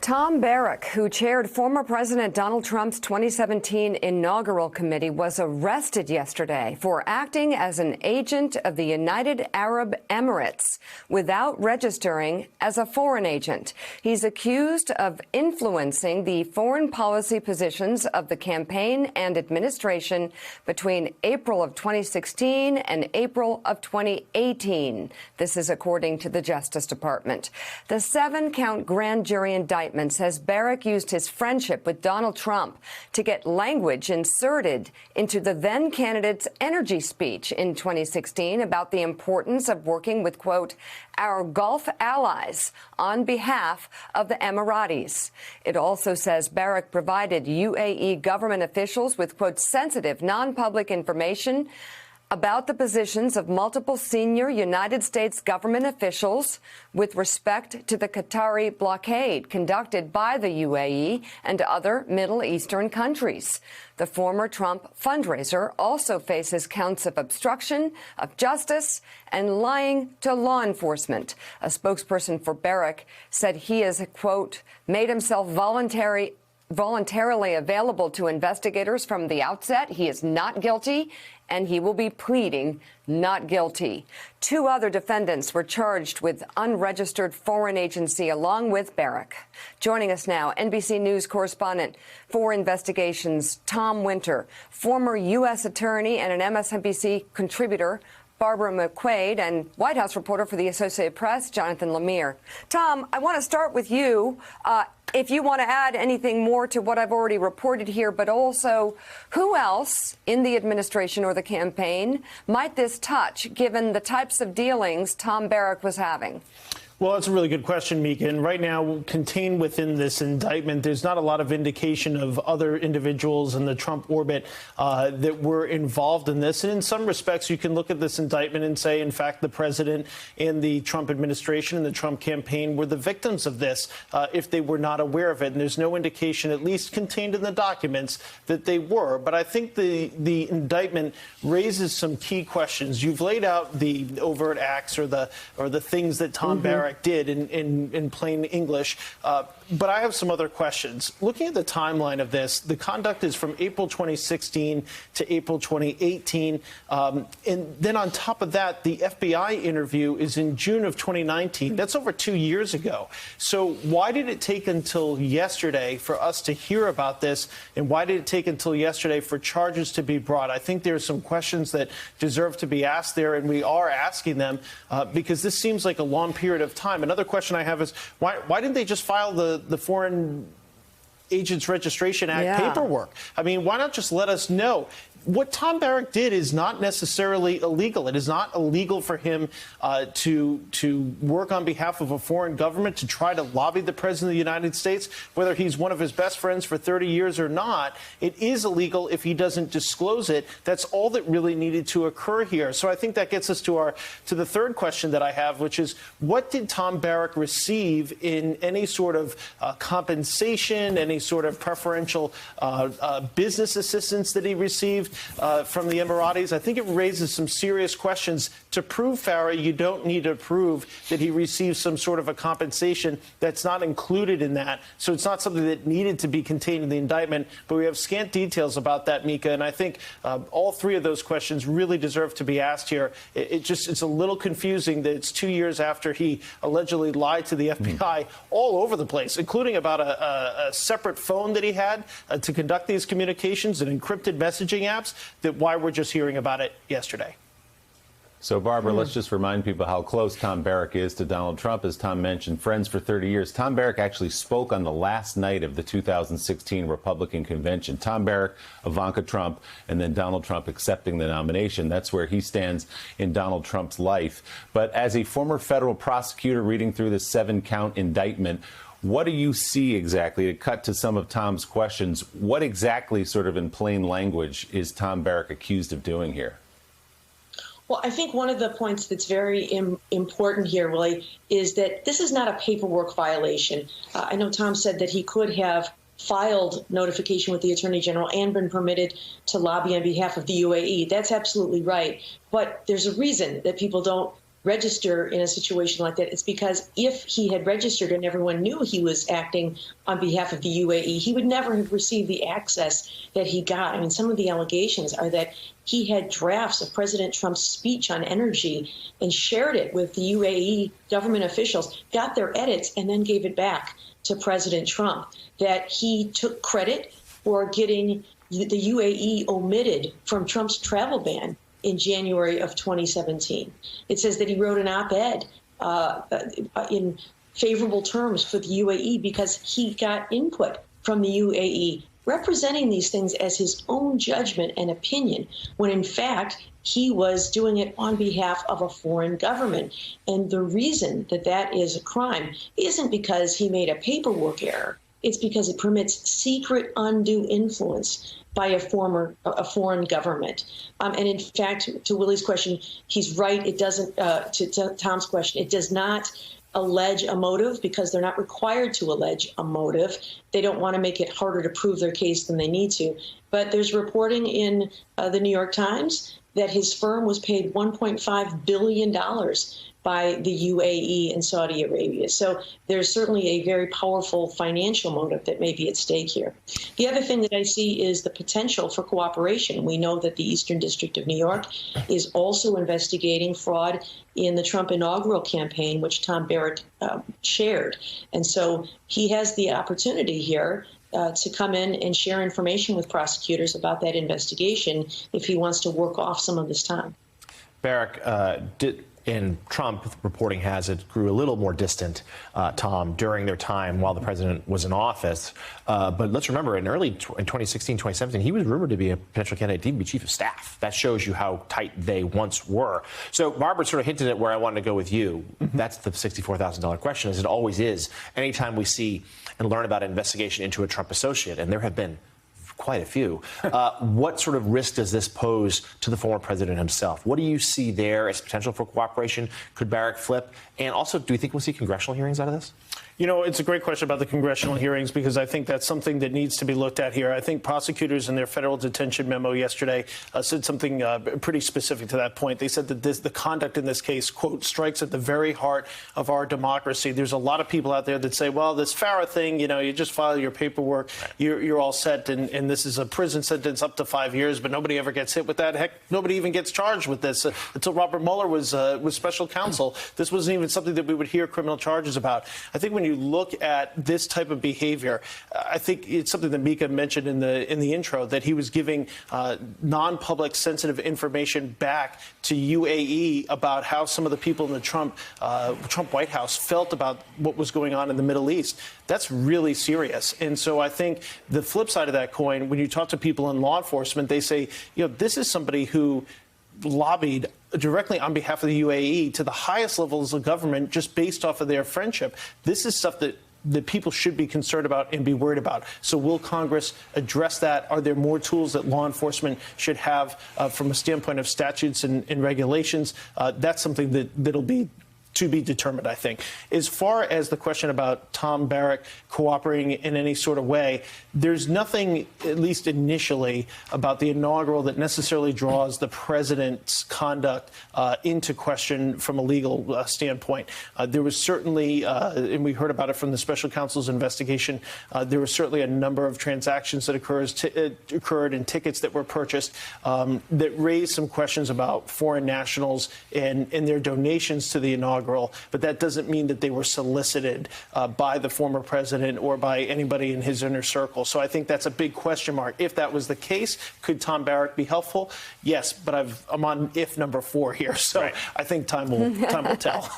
Tom Barrack, who chaired former President Donald Trump's 2017 inaugural committee, was arrested yesterday for acting as an agent of the United Arab Emirates without registering as a foreign agent. He's accused of influencing the foreign policy positions of the campaign and administration between April of 2016 and April of 2018. This is according to the Justice Department. The 7-count grand jury indictment says Barrack used his friendship with Donald Trump to get language inserted into the then candidate's energy speech in 2016 about the importance of working with, quote, our Gulf allies on behalf of the Emiratis. It also says Barrack provided UAE government officials with, quote, sensitive, non-public information about the positions of multiple senior United States government officials with respect to the Qatari blockade conducted by the UAE and other Middle Eastern countries. The former Trump fundraiser also faces counts of obstruction of justice and lying to law enforcement. A spokesperson for Barrack said he has, quote, made himself voluntarily available to investigators from the outset. He is not guilty, and he will be pleading not guilty. 2 other defendants were charged with unregistered foreign agency along with Barrack. Joining us now, NBC News correspondent for investigations, Tom Winter, former U.S. attorney and an MSNBC contributor, Barbara McQuade, and White House reporter for the Associated Press, Jonathan Lemire. Tom, I want to start with you. If you want to add anything more to what I've already reported here, but also who else in the administration or the campaign might this touch, given the types of dealings Tom Barrack was having? Well, that's a really good question, Mika. And right now, contained within this indictment, there's not a lot of indication of other individuals in the Trump orbit that were involved in this. And in some respects, you can look at this indictment and say, in fact, the president and the Trump administration and the Trump campaign were the victims of this if they were not aware of it. And there's no indication, at least contained in the documents, that they were. But I think the indictment raises some key questions. You've laid out the overt acts or the things that Tom Barrack did in plain English. But I have some other questions. Looking at the timeline of this, the conduct is from April 2016 to April 2018. And then on top of that, the FBI interview is in June of 2019. That's over 2 years ago. So why did it take until yesterday for us to hear about this? And why did it take until yesterday for charges to be brought? I think there are some questions that deserve to be asked there, and we are asking them because this seems like a long period of time. Another question I have is why didn't they just file the Foreign Agents Registration Act paperwork? I mean, why not just let us know? What Tom Barrack did is not necessarily illegal. It is not illegal for him to work on behalf of a foreign government, to try to lobby the president of the United States, whether he's one of his best friends for 30 years or not. It is illegal if he doesn't disclose it. That's all that really needed to occur here. So I think that gets us to the third question that I have, which is, what did Tom Barrack receive in any sort of compensation, any sort of preferential business assistance that he received from the Emiratis? I think it raises some serious questions. To prove Farah, you don't need to prove that he received some sort of a compensation. That's not included in that. So it's not something that needed to be contained in the indictment. But we have scant details about that, Mika. And I think all 3 of those questions really deserve to be asked here. It's a little confusing that it's 2 years after he allegedly lied to the FBI all over the place, including about a separate phone that he had to conduct these communications and encrypted messaging apps, that why we're just hearing about it yesterday. So, Barbara, let's just remind people how close Tom Barrack is to Donald Trump. As Tom mentioned, friends for 30 years. Tom Barrack actually spoke on the last night of the 2016 Republican convention. Tom Barrack, Ivanka Trump, and then Donald Trump accepting the nomination. That's where he stands in Donald Trump's life. But as a former federal prosecutor reading through this 7-count indictment, what do you see exactly, to cut to some of Tom's questions, what exactly, sort of in plain language, is Tom Barrack accused of doing here? Well, I think one of the points that's very important here, really, is that this is not a paperwork violation. I know Tom said that he could have filed notification with the Attorney General and been permitted to lobby on behalf of the UAE. That's absolutely right. But there's a reason that people don't register in a situation like that, it's because if he had registered and everyone knew he was acting on behalf of the UAE, he would never have received the access that he got. I mean, some of the allegations are that he had drafts of President Trump's speech on energy and shared it with the UAE government officials, got their edits, and then gave it back to President Trump, that he took credit for getting the UAE omitted from Trump's travel ban in January of 2017. It says that he wrote an op-ed in favorable terms for the UAE because he got input from the UAE, representing these things as his own judgment and opinion, when in fact he was doing it on behalf of a foreign government. And the reason that that is a crime isn't because he made a paperwork error. It's because it permits secret undue influence by a foreign government. And in fact, to Willie's question, he's right. It doesn't, to Tom's question, it does not allege a motive because they're not required to allege a motive. They don't want to make it harder to prove their case than they need to. But there's reporting in the New York Times that his firm was paid $1.5 billion by the UAE and Saudi Arabia. So there's certainly a very powerful financial motive that may be at stake here. The other thing that I see is the potential for cooperation. We know that the Eastern District of New York is also investigating fraud in the Trump inaugural campaign, which Tom Barrett chaired. And so he has the opportunity here to come in and share information with prosecutors about that investigation if he wants to work off some of this time. Barrack, and Trump, reporting has it, grew a little more distant, Tom, during their time while the president was in office. But let's remember, in 2016, 2017, he was rumored to be a potential candidate to even be chief of staff. That shows you how tight they once were. So Barbara sort of hinted at where I wanted to go with you. That's the $64,000 question, as it always is. Anytime we see and learn about an investigation into a Trump associate, and there have been quite a few. What sort of risk does this pose to the former president himself? What do you see there as potential for cooperation? Could Barrack flip? And also, do you think we'll see congressional hearings out of this? You know, it's a great question about the congressional hearings because I think that's something that needs to be looked at here. I think prosecutors in their federal detention memo yesterday said something pretty specific to that point. They said that the conduct in this case, quote, strikes at the very heart of our democracy. There's a lot of people out there that say, well, this FARA thing, you know, you just file your paperwork, you're all set, and this is a prison sentence up to 5 years, but nobody ever gets hit with that. Heck, nobody even gets charged with this until Robert Mueller was special counsel. This wasn't even something that we would hear criminal charges about. I think when you look at this type of behavior, I think it's something that Mika mentioned in the intro, that he was giving non-public sensitive information back to UAE about how some of the people in the Trump White House felt about what was going on in the Middle East. That's really serious. And so I think the flip side of that coin, when you talk to people in law enforcement, they say, you know, this is somebody who lobbied directly on behalf of the UAE to the highest levels of government just based off of their friendship. This is stuff that people should be concerned about and be worried about. So will Congress address that? Are there more tools that law enforcement should have from a standpoint of statutes and regulations? That's something that'll be to be determined, I think. As far as the question about Tom Barrack cooperating in any sort of way, there's nothing, at least initially, about the inaugural that necessarily draws the president's conduct into question from a legal standpoint. There was certainly, and we heard about it from the special counsel's investigation, there was certainly a number of transactions that occurred and tickets that were purchased that raised some questions about foreign nationals and their donations to the inaugural. But that doesn't mean that they were solicited by the former president or by anybody in his inner circle. So I think that's a big question mark. If that was the case, could Tom Barrack be helpful? Yes, but I'm on if number 4 here. So I think time will tell.